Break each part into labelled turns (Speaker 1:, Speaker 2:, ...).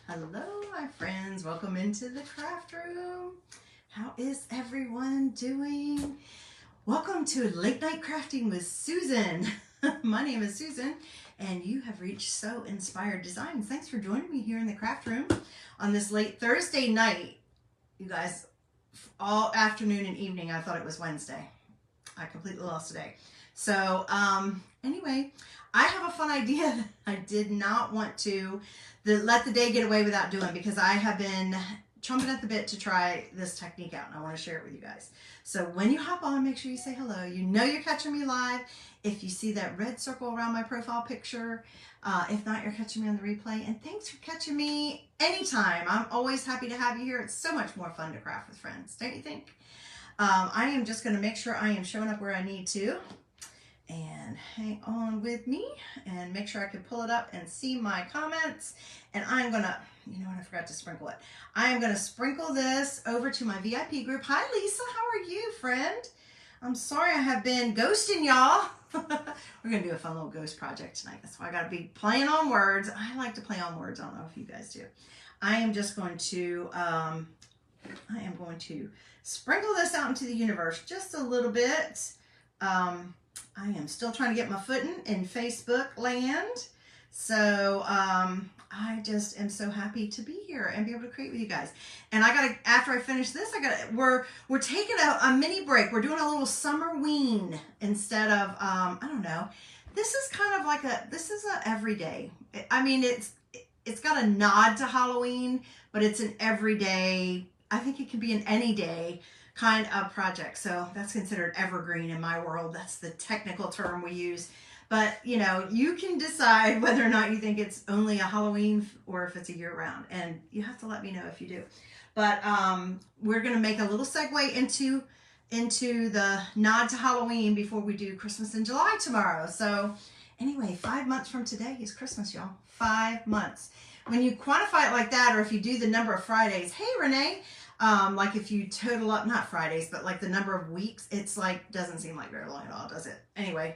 Speaker 1: Hello, my friends. Welcome into the craft room. How is everyone doing? Welcome to Late Night Crafting with Susan. My name is Susan, and you have reached So Inspired Designs. Thanks for joining me here in the craft room on this late Thursday night. You guys, all afternoon and evening, I thought it was Wednesday. I completely lost today. So, anyway, I have a fun idea that I did not want to let the day get away without doing, because I have been chomping at the bit to try this technique out, and I want to share it with you guys. So when you hop on, make sure you say hello. You know you're catching me live if you see that red circle around my profile picture. If not, you're catching me on the replay. And thanks for catching me anytime. I'm always happy to have you here. It's so much more fun to craft with friends, don't you think? I am just going to make sure I am showing up where I need to. And hang on with me and make sure I can pull it up and see my comments. And I'm gonna, you know what, I forgot to sprinkle it. I am gonna sprinkle this over to my VIP group. Hi Lisa, how are you, friend? I'm sorry I have been ghosting y'all. We're gonna do a fun little ghost project tonight. That's why I gotta be playing on words. I like to play on words. I don't know if you guys do. I am just going to, sprinkle this out into the universe just a little bit. I am still trying to get my footing in Facebook land. So I just am so happy to be here and be able to create with you guys. And I gotta, after I finish this, we're taking a mini break. We're doing a little summer-ween instead of, I don't know. This is kind of like this is a everyday. I mean, it's got a nod to Halloween, but it's an everyday, I think it can be an any day kind of project. So that's considered evergreen in my world. That's the technical term we use. But you know, you can decide whether or not you think it's only a Halloween or if it's a year round, and you have to let me know if you do. But we're gonna make a little segue into the nod to Halloween before we do Christmas in July tomorrow. So anyway, 5 months from today is Christmas, y'all. 5 months. When you quantify it like that, or if you do the number of Fridays, hey Renee, like if you total up, not Fridays, but like the number of weeks, it's like, doesn't seem like very long at all, does it? Anyway,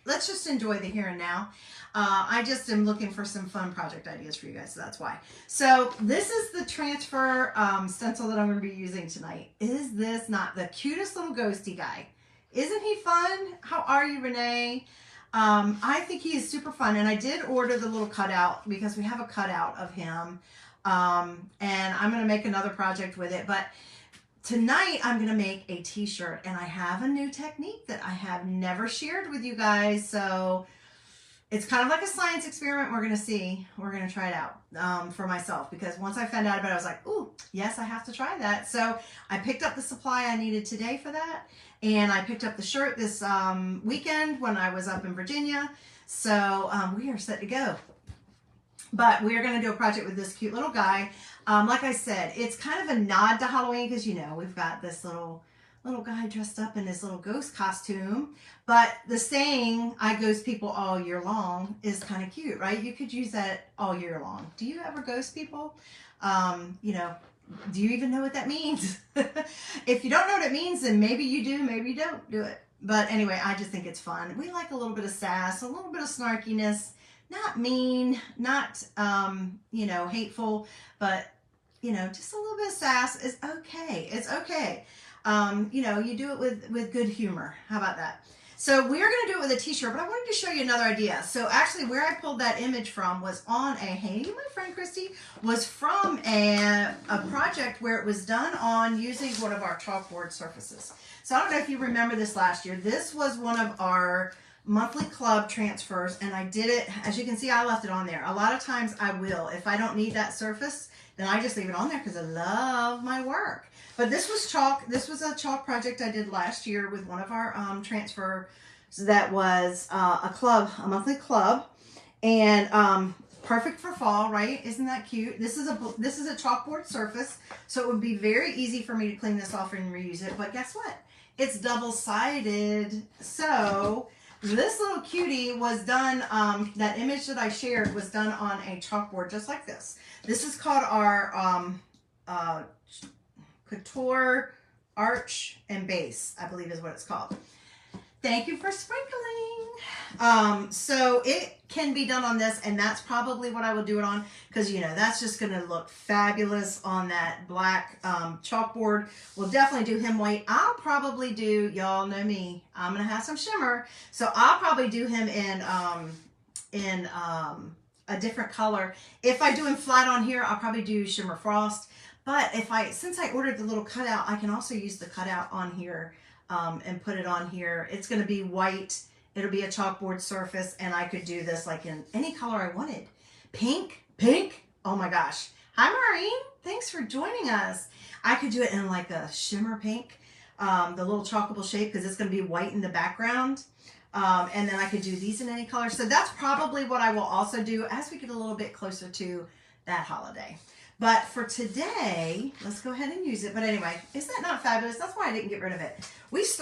Speaker 1: let's just enjoy the here and now. I just am looking for some fun project ideas for you guys, so that's why. So this is the transfer stencil that I'm going to be using tonight. Is this not the cutest little ghosty guy? Isn't he fun? How are you, Renee? I think he is super fun, and I did order the little cutout because we have a cutout of him. And I'm going to make another project with it, but tonight I'm going to make a t-shirt, and I have a new technique that I have never shared with you guys. So it's kind of like a science experiment. We're going to see, we're going to try it out, for myself, because once I found out about it, I was like, ooh, yes, I have to try that. So I picked up the supply I needed today for that. And I picked up the shirt this, weekend when I was up in Virginia. So, we are set to go. But we're going to do a project with this cute little guy. Like I said, it's kind of a nod to Halloween because, you know, we've got this little guy dressed up in his little ghost costume. But the saying, I ghost people all year long, is kind of cute, right? You could use that all year long. Do you ever ghost people? You know, do you even know what that means? If you don't know what it means, then maybe you do, maybe you don't do it. But anyway, I just think it's fun. We like a little bit of sass, a little bit of snarkiness. Not mean, not, you know, hateful, but, you know, just a little bit of sass is okay. It's okay. You know, you do it with good humor. How about that? So we're going to do it with a t-shirt, but I wanted to show you another idea. So actually where I pulled that image from was on hey, my friend Christy, was from a project where it was done on using one of our chalkboard surfaces. So I don't know if you remember this last year. This was one of our monthly club transfers, and I did it, as you can see, I left it on there. A lot of times I will, if I don't need that surface, then I just leave it on there because I love my work. But this was chalk. This was a chalk project I did last year with one of our transfers that was a monthly club, and perfect for fall, right? Isn't that cute? This is a chalkboard surface, so it would be very easy for me to clean this off and reuse it. But guess what? It's double-sided, so this little cutie was done, that image that I shared was done on a chalkboard just like this. This is called our Couture Arch and Base, I believe is what it's called. Thank you for sprinkling. So it can be done on this, and that's probably what I will do it on, because you know that's just going to look fabulous on that black chalkboard. We'll definitely do him white. I'll probably do, y'all know me, I'm going to have some shimmer, so I'll probably do him in a different color. If I do him flat on here, I'll probably do shimmer frost. But since I ordered the little cutout, I can also use the cutout on here and put it on here. It's going to be white. It'll be a chalkboard surface, and I could do this like in any color I wanted. Pink. Oh my gosh. Hi, Maureen. Thanks for joining us. I could do it in like a shimmer pink, the little chalkable shape, because it's going to be white in the background. And then I could do these in any color. So that's probably what I will also do as we get a little bit closer to that holiday. But for today, let's go ahead and use it. But anyway, is that not fabulous? That's why I didn't get rid of it.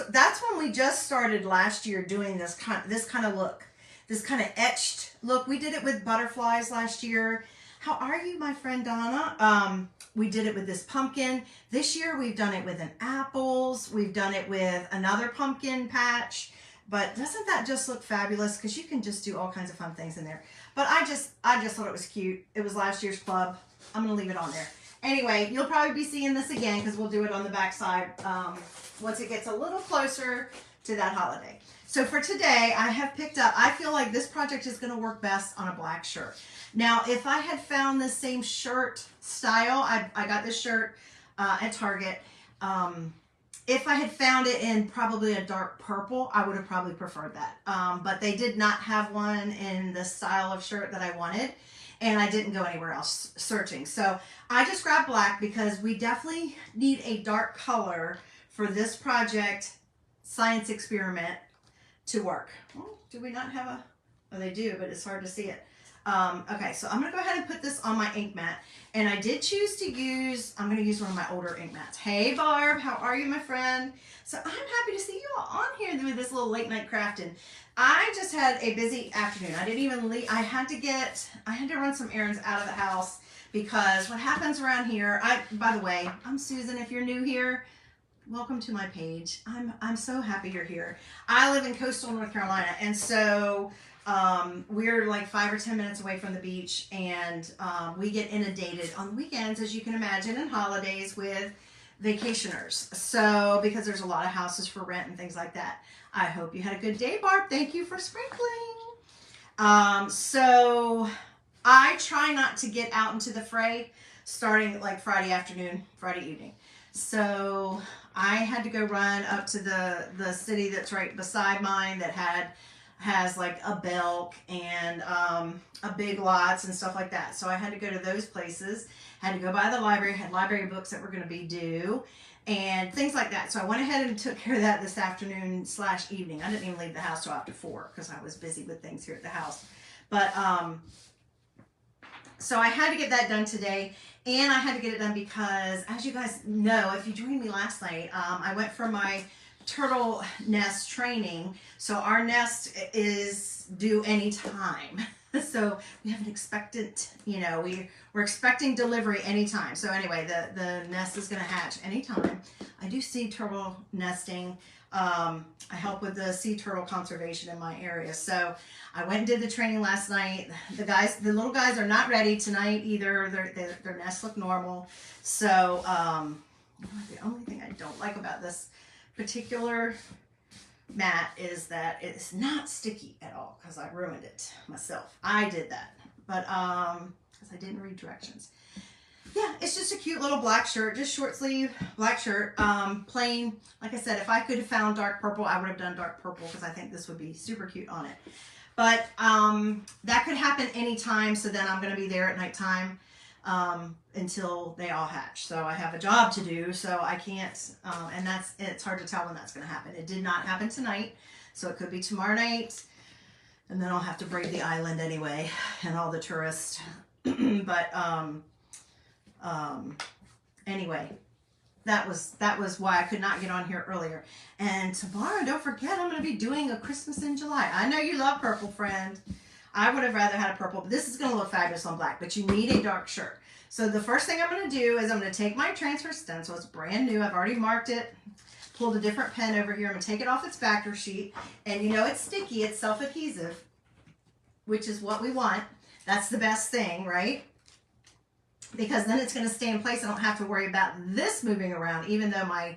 Speaker 1: That's when we just started last year doing this kind of look, this kind of etched look. We did it with butterflies last year. How are you, my friend Donna? We did it with this pumpkin. This year we've done it with an apples. We've done it with another pumpkin patch. But doesn't that just look fabulous? Because you can just do all kinds of fun things in there. But I just thought it was cute. It was last year's club. I'm going to leave it on there. Anyway, you'll probably be seeing this again because we'll do it on the back side once it gets a little closer to that holiday. So for today, I have picked up, I feel like this project is going to work best on a black shirt. Now, if I had found this same shirt style, I got this shirt at Target. If I had found it in probably a dark purple, I would have probably preferred that. But they did not have one in the style of shirt that I wanted, and I didn't go anywhere else searching. So I just grabbed black because we definitely need a dark color for this project science experiment to work. Well, do we not have a, oh, they do, but it's hard to see it. Okay, so I'm going to go ahead and put this on my ink mat. And I did choose to use, I'm going to use one of my older ink mats. Hey, Barb, how are you, my friend? So I'm happy to see you all on here with this little late night crafting. I just had a busy afternoon. I didn't even leave. I had to run some errands out of the house because what happens around here, by the way, I'm Susan. If you're new here, welcome to my page. I'm so happy you're here. I live in coastal North Carolina, and so we're like 5 or 10 minutes away from the beach, and we get inundated on weekends, as you can imagine, and holidays with vacationers. So because there's a lot of houses for rent and things like that. I hope you had a good day, Barb. Thank you for sprinkling. So I try not to get out into the fray starting like Friday afternoon, Friday evening. So I had to go run up to the city that's right beside mine that has like a Belk and a Big Lots and stuff like that. So I had to go to those places, had to go by the library, had library books that were going to be due and things like that. So I went ahead and took care of that this afternoon / evening. I didn't even leave the house till after 4 because I was busy with things here at the house. But so I had to get that done today, and I had to get it done because, as you guys know, if you joined me last night, I went for my turtle nest training. So our nest is due anytime. So we have an expectant, you know, we're expecting delivery anytime. So anyway, the nest is going to hatch anytime. I do sea turtle nesting. I help with the sea turtle conservation in my area. So I went and did the training last night. The little guys are not ready tonight either. Their nests look normal. So the only thing I don't like about this particular mat is that it's not sticky at all because I ruined it myself. I did that, but because I didn't read directions. Yeah, it's just a cute little black shirt, just short sleeve black shirt, plain. Like I said, if I could have found dark purple, I would have done dark purple because I think this would be super cute on it. But that could happen anytime, so then I'm going to be there at nighttime until they all hatch. So I have a job to do, so I can't, and it's hard to tell when that's going to happen. It did not happen tonight, so it could be tomorrow night, and then I'll have to brave the island anyway, and all the tourists. But anyway, that was why I could not get on here earlier. And tomorrow, don't forget, I'm going to be doing a Christmas in July. I know you love purple, friend. I would have rather had a purple, but this is going to look fabulous on black, but you need a dark shirt. So the first thing I'm going to do is I'm going to take my transfer stencil. It's brand new. I've already marked it, pulled a different pen over here. I'm going to take it off its backer sheet. And you know it's sticky. It's self-adhesive, which is what we want. That's the best thing, right? Because then it's going to stay in place. I don't have to worry about this moving around, even though my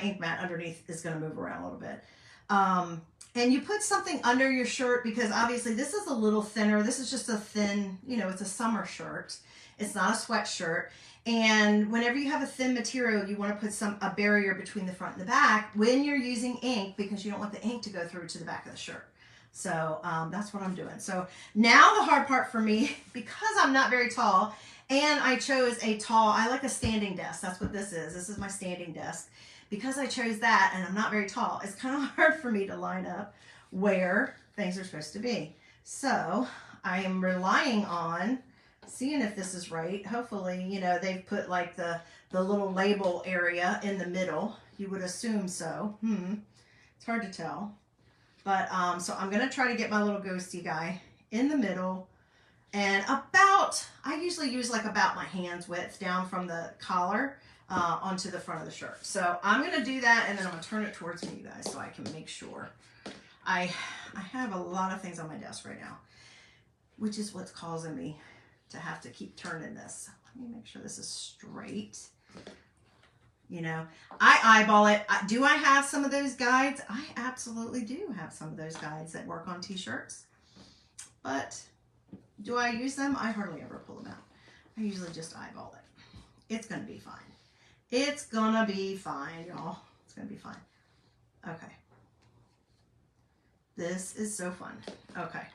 Speaker 1: ink mat underneath is going to move around a little bit. And you put something under your shirt because obviously this is a little thinner. This is just a thin, you know, it's a summer shirt. It's not a sweatshirt. And whenever you have a thin material, you want to put a barrier between the front and the back when you're using ink, because you don't want the ink to go through to the back of the shirt. So that's what I'm doing. So now the hard part for me, because I'm not very tall, and I chose I like a standing desk. That's what this is. This is my standing desk. Because I chose that and I'm not very tall, it's kind of hard for me to line up where things are supposed to be. So I am relying on seeing if this is right. Hopefully, you know, they've put like the little label area in the middle. You would assume so. It's hard to tell. But so I'm going to try to get my little ghosty guy in the middle. And I usually use like about my hand's width down from the collar onto the front of the shirt. So I'm going to do that, and then I'm going to turn it towards me, you guys, so I can make sure. I have a lot of things on my desk right now, which is what's causing me to have to keep turning this. Let me make sure this is straight. You know, I eyeball it. Do I have some of those guides? I absolutely do have some of those guides that work on t-shirts. But do I use them? I hardly ever pull them out. I usually just eyeball it. It's going to be fine. It's going to be fine, y'all. It's going to be fine. Okay. This is so fun. Okay.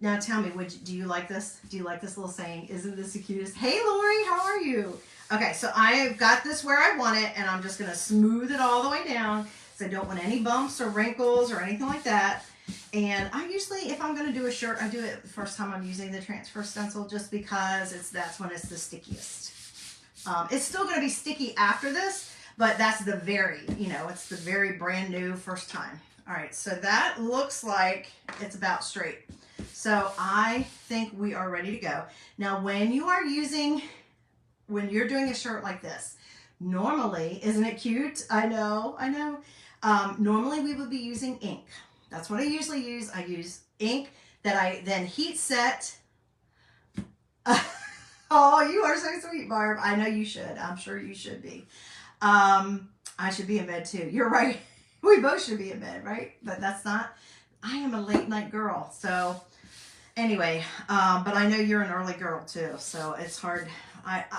Speaker 1: Now tell me, do you like this? Do you like this little saying? Isn't this the cutest? Hey, Lori, how are you? Okay, so I've got this where I want it, and I'm just going to smooth it all the way down. So I don't want any bumps or wrinkles or anything like that. And I usually, if I'm going to do a shirt, I do it the first time I'm using the transfer stencil, just because that's when it's the stickiest. It's still going to be sticky after this, but that's the it's the very brand new first time. All right, so that looks like it's about straight. So I think we are ready to go. Now, when you're doing a shirt like this, normally, isn't it cute? I know. Normally we would be using ink. That's what I usually use. I use ink that I then heat set. Oh, you are so sweet, Barb. I know you should. I'm sure you should be. I should be in bed too. You're right. We both should be in bed, right? But that's not. I am a late night girl. So anyway, but I know you're an early girl too. So it's hard.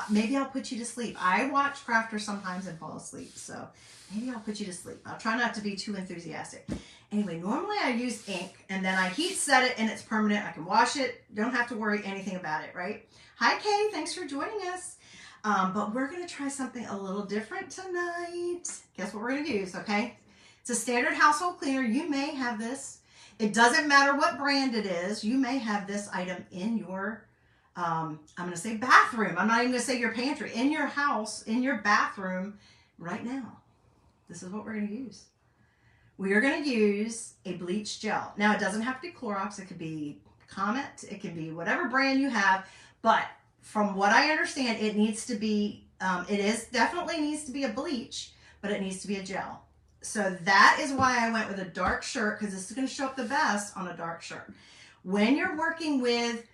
Speaker 1: Maybe I'll put you to sleep. I watch Crafters sometimes and fall asleep. So maybe I'll put you to sleep. I'll try not to be too enthusiastic. Anyway, normally I use ink and then I heat set it and it's permanent. I can wash it. Don't have to worry anything about it, right? Hi, Kay. Thanks for joining us. But we're going to try something a little different tonight. Guess what we're going to use, okay? It's a standard household cleaner. You may have this. It doesn't matter what brand it is. You may have this item in your, I'm going to say bathroom. I'm not even going to say your pantry. In your house, in your bathroom right now. This is what we're going to use. We are going to use a bleach gel. Now, it doesn't have to be Clorox. It could be Comet. It can be whatever brand you have. But from what I understand, it needs to be, definitely needs to be a bleach, but it needs to be a gel. So that is why I went with a dark shirt, because this is going to show up the best on a dark shirt. When you're working with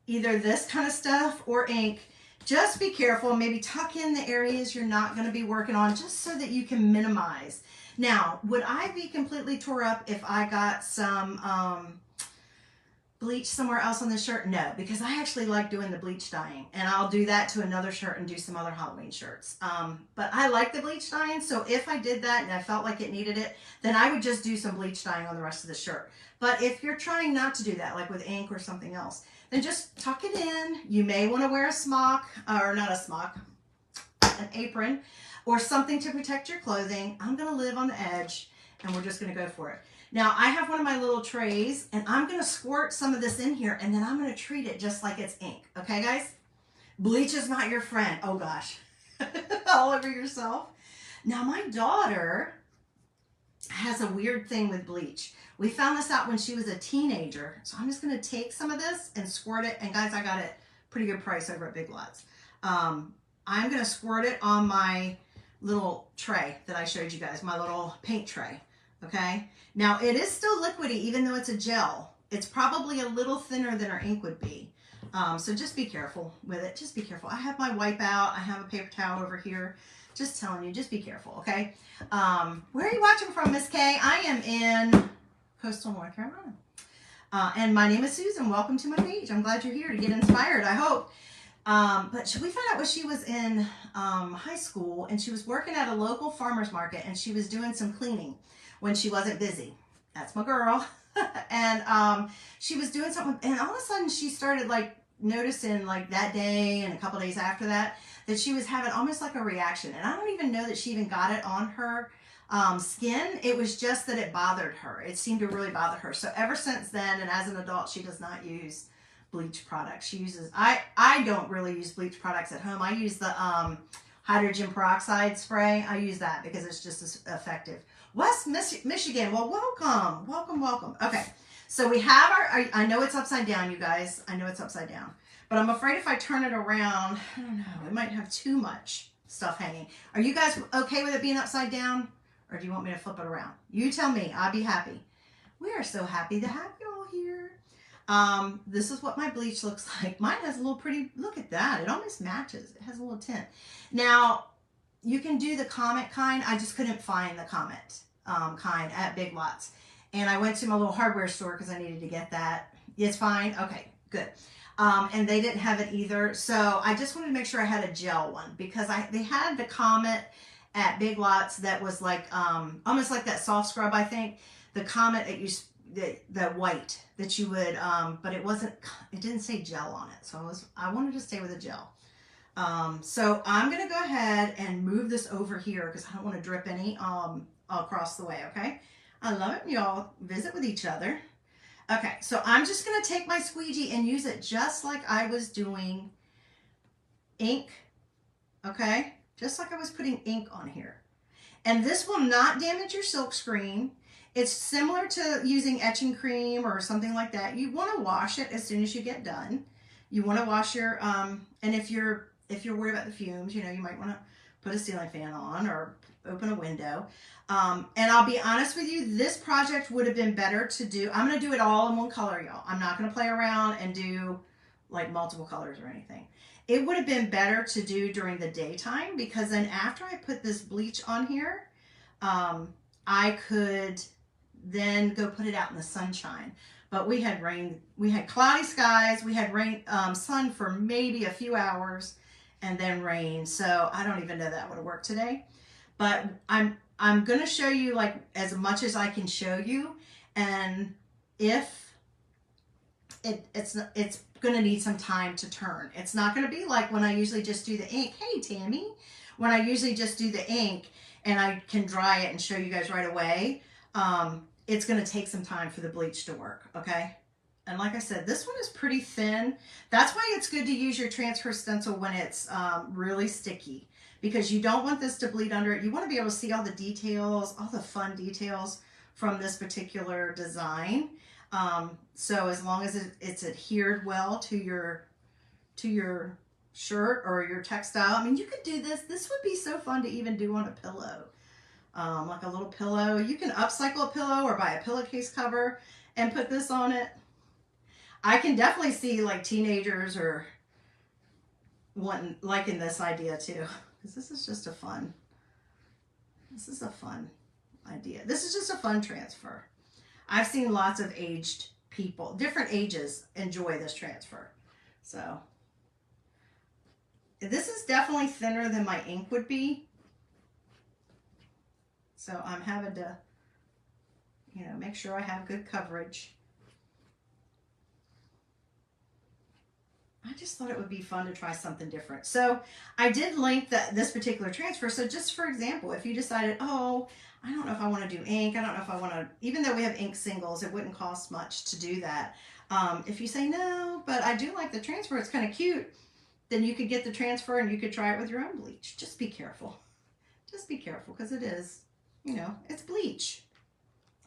Speaker 1: either this kind of stuff or ink, just be careful. Maybe tuck in the areas you're not going to be working on, just so that you can minimize. Now, would I be completely tore up if I got some bleach somewhere else on this shirt? No, because I actually like doing the bleach dyeing, and I'll do that to another shirt and do some other Halloween shirts. But I like the bleach dyeing, so if I did that and I felt like it needed it, then I would just do some bleach dyeing on the rest of the shirt. But if you're trying not to do that, like with ink or something else, then just tuck it in. You may want to wear a smock, or not a smock, an apron, or something to protect your clothing. I'm going to live on the edge, and we're just going to go for it. Now, I have one of my little trays, and I'm going to squirt some of this in here, and then I'm going to treat it just like it's ink. Okay, guys? Bleach is not your friend. Oh, gosh. All over yourself. Now, my daughter has a weird thing with bleach. We found this out when she was a teenager. So I'm just going to take some of this and squirt it. And, guys, I got it pretty good price over at Big Lots. I'm going to squirt it on my little tray that I showed you guys, my little paint tray, okay? Now it is still liquidy even though it's a gel. It's probably a little thinner than our ink would be. So just be careful with it, just be careful. I have my wipe out, I have a paper towel over here. Just telling you, just be careful, okay? Where are you watching from, Miss Kay? I am in coastal North Carolina. And my name is Susan. Welcome to my page. I'm glad you're here to get inspired, I hope. But we found out when she was in high school and she was working at a local farmer's market and she was doing some cleaning when she wasn't busy. That's my girl. And she was doing something and all of a sudden she started like noticing like that day and a couple days after that she was having almost like a reaction. And I don't even know that she even got it on her skin. It was just that it bothered her. It seemed to really bother her. So ever since then, and as an adult, she does not use bleach products. She uses, I don't really use bleach products at home. I use the hydrogen peroxide spray. I use that because it's just as effective. West Michigan, well, welcome, welcome, welcome. Okay, so we have our, I know it's upside down, you guys. I know it's upside down. But I'm afraid if I turn it around, I don't know, it might have too much stuff hanging. Are you guys okay with it being upside down? Or do you want me to flip it around? You tell me, I'll be happy. We are so happy to have you all here. This is what my bleach looks like. Mine has a little pretty, look at that. It almost matches. It has a little tint. Now, you can do the Comet kind. I just couldn't find the Comet kind at Big Lots. And I went to my little hardware store because I needed to get that. It's fine? Okay, good. And they didn't have it either. So I just wanted to make sure I had a gel one because they had the Comet at Big Lots that was like, almost like that soft scrub, I think. The Comet, the white that you would, but it didn't say gel on it. So I wanted to stay with a gel. So I'm going to go ahead and move this over here because I don't want to drip any across the way, okay? I love it when y'all visit with each other. Okay, so I'm just going to take my squeegee and use it just like I was doing ink, okay? Just like I was putting ink on here. And this will not damage your silk screen. It's similar to using etching cream or something like that. You want to wash it as soon as you get done. You want to wash your, and if you're worried about the fumes, you know, you might want to put a ceiling fan on or open a window. And I'll be honest with you, this project would have been better to do. I'm going to do it all in one color, y'all. I'm not going to play around and do like multiple colors or anything. It would have been better to do during the daytime because then after I put this bleach on here, I could then go put it out in the sunshine. But we had rain, we had cloudy skies, we had rain, sun for maybe a few hours and then rain. So I don't even know that would have worked today. But I'm going to show you like as much as I can show you. And if it's going to need some time to turn. It's not going to be like when I usually just do the ink. Hey, Tammy. When I usually just do the ink and I can dry it and show you guys right away. It's going to take some time for the bleach to work. Okay. And like I said, this one is pretty thin. That's why it's good to use your transfer stencil when it's really sticky because you don't want this to bleed under it. You want to be able to see all the details, all the fun details from this particular design. So as long as it's adhered well to your shirt or your textile, I mean, you could do this. This would be so fun to even do on a pillow, like a little pillow. You can upcycle a pillow or buy a pillowcase cover and put this on it. I can definitely see like teenagers or liking this idea too, because this is just a fun idea. This is just a fun transfer. I've seen lots of aged people, different ages, enjoy this transfer. So this is definitely thinner than my ink would be. So I'm having to, you know, make sure I have good coverage. I just thought it would be fun to try something different. So I did link this particular transfer. So just for example, if you decided, oh, I don't know if I want to do ink. I don't know if I want to, even though we have ink singles, it wouldn't cost much to do that. If you say no, but I do like the transfer, it's kind of cute, then you could get the transfer and you could try it with your own bleach. Just be careful. Just be careful because it is, you know, it's bleach.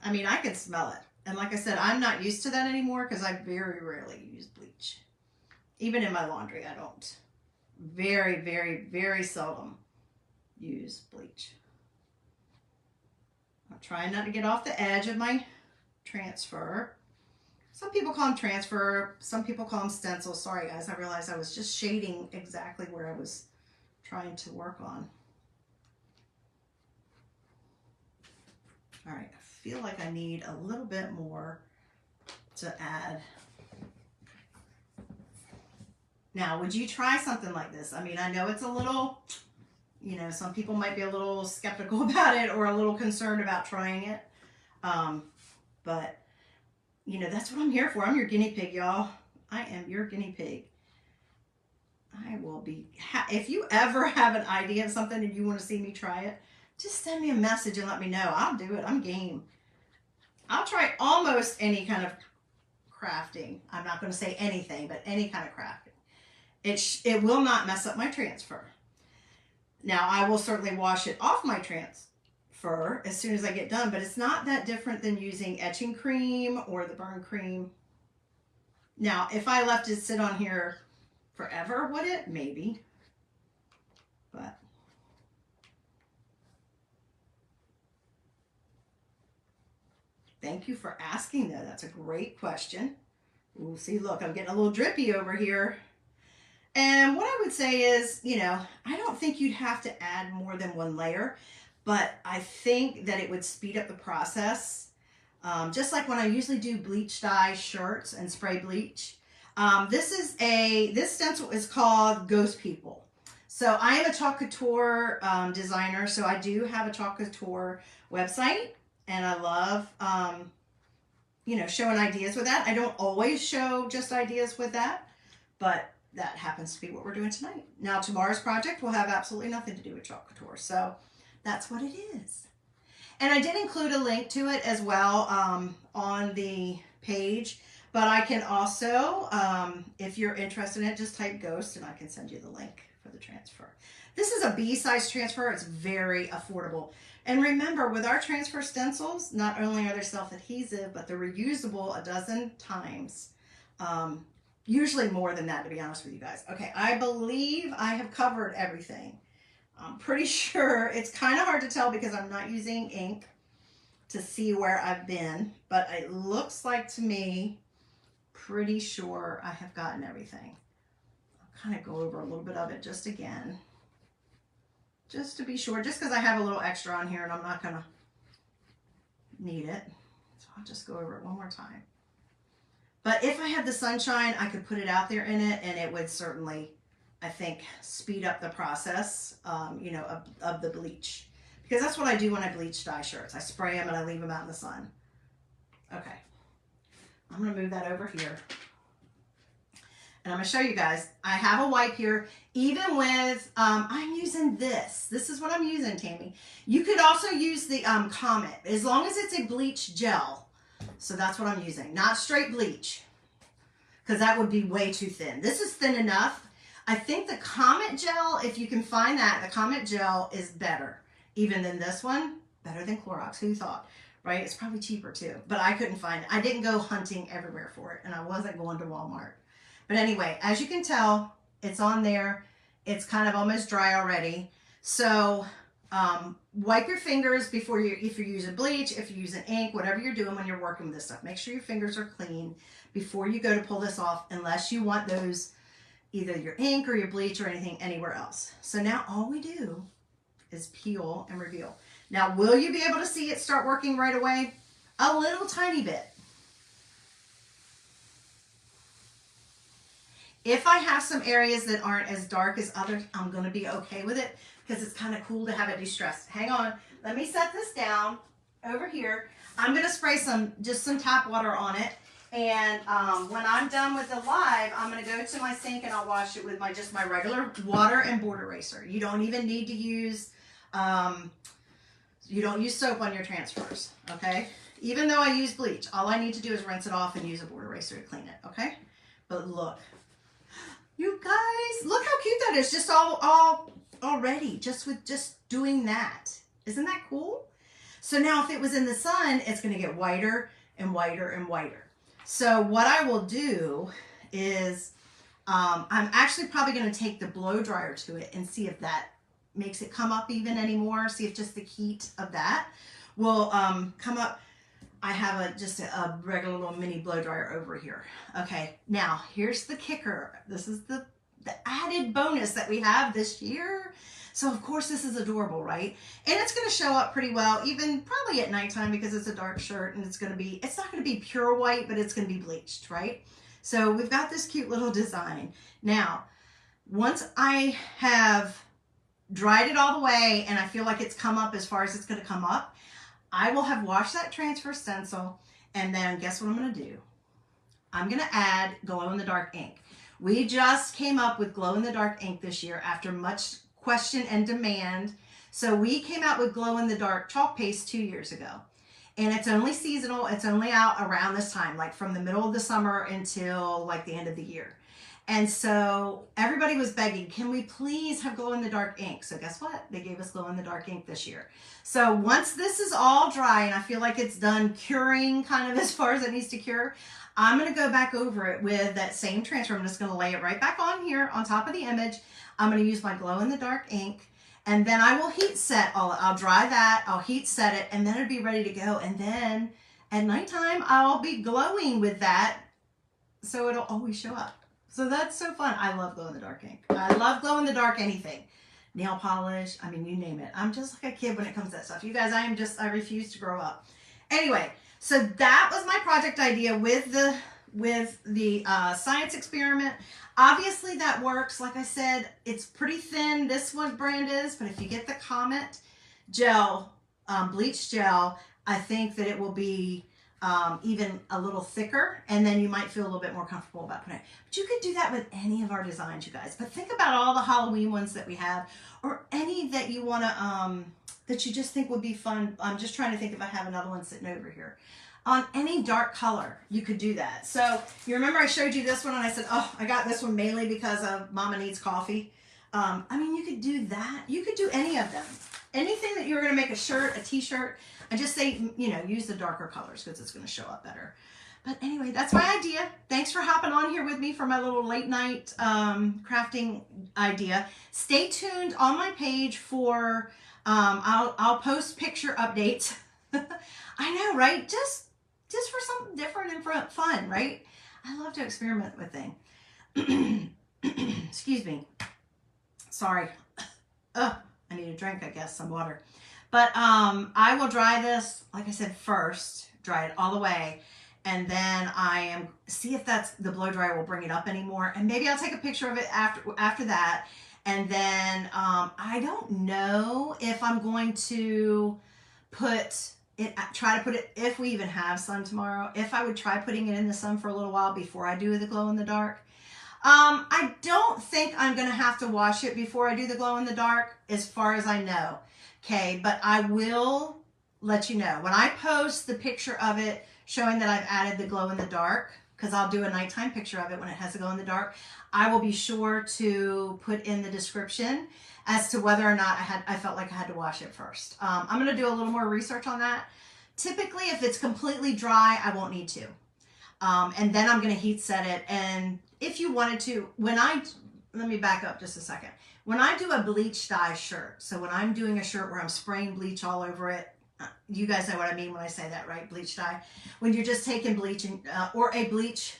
Speaker 1: I mean, I can smell it. And like I said, I'm not used to that anymore because I very rarely use bleach. Even in my laundry, I don't. Very, very, very seldom use bleach. I'm trying not to get off the edge of my transfer. Some people call them transfer, some people call them stencil. Sorry guys, I realized I was just shading exactly where I was trying to work on. All right, I feel like I need a little bit more to add. Now, would you try something like this? I mean, I know it's a little, you know, some people might be a little skeptical about it or a little concerned about trying it. But, you know, that's what I'm here for. I'm your guinea pig, y'all. I am your guinea pig. I will be, if you ever have an idea of something and you want to see me try it, just send me a message and let me know. I'll do it. I'm game. I'll try almost any kind of crafting. I'm not going to say anything, but any kind of crafting. It will not mess up my transfer. Now, I will certainly wash it off my transfer as soon as I get done, but it's not that different than using etching cream or the burn cream. Now, if I left it sit on here forever, would it? Maybe. But thank you for asking, though. That's a great question. Ooh, see, look, I'm getting a little drippy over here. And what I would say is, you know, I don't think you'd have to add more than one layer, but I think that it would speed up the process. Just like when I usually do bleach dye shirts and spray bleach. This stencil is called Ghost People. So I am a Chalk Couture designer, so I do have a Chalk Couture website, and I love, you know, showing ideas with that. I don't always show just ideas with that, but that happens to be what we're doing tonight. Now, tomorrow's project will have absolutely nothing to do with Chalk Couture, so that's what it is. And I did include a link to it as well on the page, but I can also, if you're interested in it, just type Ghost and I can send you the link for the transfer. This is a B-size transfer. It's very affordable. And remember, with our transfer stencils, not only are they self-adhesive, but they're reusable a dozen times. Usually more than that, to be honest with you guys. Okay, I believe I have covered everything. I'm pretty sure. It's kind of hard to tell because I'm not using ink to see where I've been, but it looks like to me, pretty sure I have gotten everything. I'll kind of go over a little bit of it just again, just to be sure, just because I have a little extra on here and I'm not going to need it. So I'll just go over it one more time. But if I had the sunshine, I could put it out there in it, and it would certainly, I think, speed up the process, you know, of the bleach. Because that's what I do when I bleach dye shirts. I spray them and I leave them out in the sun. Okay. I'm going to move that over here. And I'm going to show you guys. I have a wipe here. Even with, I'm using this. This is what I'm using, Tammy. You could also use the Comet, as long as it's a bleach gel. So that's what I'm using, not straight bleach, because that would be way too thin. This is thin enough. I think the Comet gel, if you can find that, the Comet gel is better, even than this one, better than Clorox. Who thought, right? It's probably cheaper too, but I couldn't find it. I didn't go hunting everywhere for it, and I wasn't going to Walmart. But anyway, as you can tell, it's on there. It's kind of almost dry already. So wipe your fingers before if you're using bleach, if you're using ink, whatever you're doing when you're working with this stuff. Make sure your fingers are clean before you go to pull this off, unless you want those, either your ink or your bleach or anything anywhere else. So now all we do is peel and reveal. Now, will you be able to see it start working right away? A little tiny bit. If I have some areas that aren't as dark as others, I'm going to be okay with it, because it's kind of cool to have it distressed. Hang on. Let me set this down over here. I'm going to spray just some tap water on it. And when I'm done with the live, I'm going to go to my sink and I'll wash it with just my regular water and board eraser. You don't even need to use, you don't use soap on your transfers, okay? Even though I use bleach, all I need to do is rinse it off and use a board eraser to clean it, okay? But look, you guys, look how cute that is, just all already, just doing that. Isn't that cool? So now if it was in the sun, it's going to get whiter and whiter and whiter. So what I will do is I'm actually probably going to take the blow dryer to it and see if that makes it come up even anymore. See if just the heat of that will come up. I have just a regular little mini blow dryer over here. Okay, now here's the kicker. This is the added bonus that we have this year. So of course this is adorable, right? And it's going to show up pretty well, even probably at nighttime, because it's a dark shirt, and it's not going to be pure white, but it's going to be bleached, right? So we've got this cute little design. Now, once I have dried it all the way and I feel like it's come up as far as it's going to come up, I will have washed that transfer stencil, and then guess what I'm going to do? I'm going to add glow-in-the-dark ink. We just came up with glow-in-the-dark ink this year after much question and demand. So we came out with glow-in-the-dark chalk paste 2 years ago. And it's only seasonal. It's only out around this time, like from the middle of the summer until like the end of the year. And so everybody was begging, can we please have glow-in-the-dark ink? So guess what? They gave us glow-in-the-dark ink this year. So once this is all dry and I feel like it's done curing kind of as far as it needs to cure, I'm going to go back over it with that same transfer. I'm just going to lay it right back on here on top of the image. I'm going to use my glow-in-the-dark ink, and then I will heat set all. I'll dry that, I'll heat set it, and then it'll be ready to go. And then at nighttime, I'll be glowing with that, so it'll always show up. So that's so fun. I love glow-in-the-dark ink. I love glow-in-the-dark anything. Nail polish, I mean, you name it. I'm just like a kid when it comes to that stuff. You guys, I refuse to grow up. Anyway, so that was my project idea with the science experiment. Obviously that works. Like I said, it's pretty thin. This one brand is, but if you get the Comet gel, bleach gel, I think that it will be even a little thicker, and then you might feel a little bit more comfortable about putting it. But you could do that with any of our designs, you guys. But think about all the Halloween ones that we have, or any that you want to, that you just think would be fun. I'm just trying to think if I have another one sitting over here. On any dark color, you could do that. So you remember I showed you this one and I said, oh, I got this one mainly because of Mama Needs Coffee. I mean, you could do that. You could do any of them. Anything that you're going to make a shirt, a t-shirt, I just say, you know, use the darker colors because it's going to show up better. But anyway, that's my idea. Thanks for hopping on here with me for my little late night crafting idea. Stay tuned on my page for, I'll post picture updates. I know, right? Just for something different and for fun, right? I love to experiment with things. Excuse me. Sorry. I need a drink, I guess, some water. But I will dry this, like I said, first, dry it all the way. And then see if that's the blow dryer will bring it up anymore. And maybe I'll take a picture of it after that. And then I don't know if I'm going to try to put it, if we even have sun tomorrow, if I would try putting it in the sun for a little while before I do the glow in the dark. I don't think I'm going to have to wash it before I do the glow in the dark, as far as I know. Okay, but I will let you know. When I post the picture of it showing that I've added the glow in the dark, because I'll do a nighttime picture of it when it has to glow in the dark, I will be sure to put in the description as to whether or not I felt like I had to wash it first. I'm going to do a little more research on that. Typically, if it's completely dry, I won't need to. And then I'm going to heat set it. And if you wanted to, let me back up just a second. When I do a bleach dye shirt, so when I'm doing a shirt where I'm spraying bleach all over it, you guys know what I mean when I say that, right? Bleach dye. When you're just taking bleach or a bleach,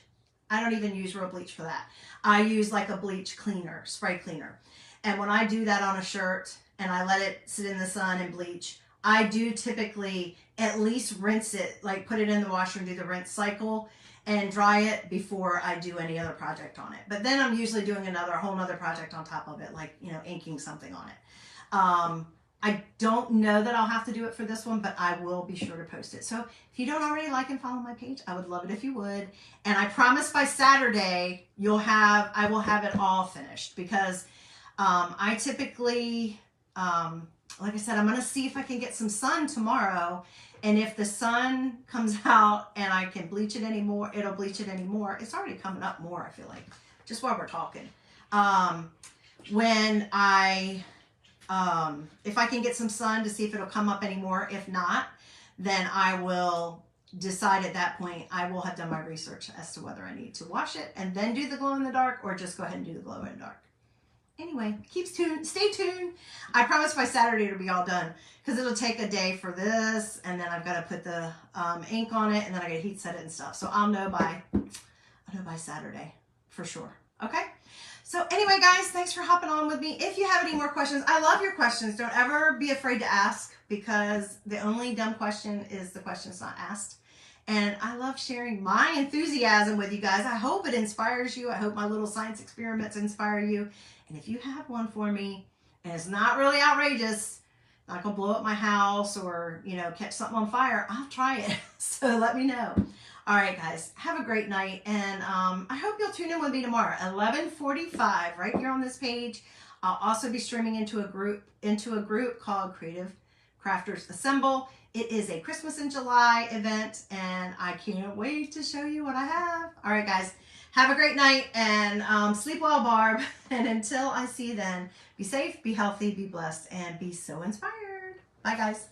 Speaker 1: I don't even use real bleach for that. I use like a bleach cleaner, spray cleaner. And when I do that on a shirt and I let it sit in the sun and bleach, I do typically at least rinse it, like put it in the washer and do the rinse cycle and dry it before I do any other project on it. But then I'm usually doing a whole nother project on top of it, like, you know, inking something on it. I don't know that I'll have to do it for this one, but I will be sure to post it. So if you don't already like and follow my page, I would love it if you would. And I promise by Saturday, I will have it all finished, because I typically, like I said, I'm going to see if I can get some sun tomorrow. And if the sun comes out and I can bleach it anymore, it'll bleach it anymore. It's already coming up more, I feel like, just while we're talking. If I can get some sun to see if it'll come up anymore. If not, then I will decide at that point. I will have done my research as to whether I need to wash it and then do the glow in the dark, or just go ahead and do the glow in the dark. anyway, stay tuned. I promise by Saturday it'll be all done because it'll take a day for this, and then I've got to put the ink on it, and then I got to heat set it and stuff. So I'll know by Saturday for sure. Okay. So anyway, guys, thanks for hopping on with me. If you have any more questions, I love your questions. Don't ever be afraid to ask, because the only dumb question is the question that's not asked. And I love sharing my enthusiasm with you guys. I hope it inspires you. I hope my little science experiments inspire you. And if you have one for me and it's not really outrageous, not gonna blow up my house or, you know, catch something on fire, I'll try it. So let me know. All right, guys, have a great night. And I hope you'll tune in with me tomorrow, 11:45, right here on this page. I'll also be streaming into a group called Creative Crafters Assemble. It is a Christmas in July event, and I can't wait to show you what I have. All right, guys, have a great night, and sleep well, Barb. And until I see you then, be safe, be healthy, be blessed, and be so inspired. Bye, guys.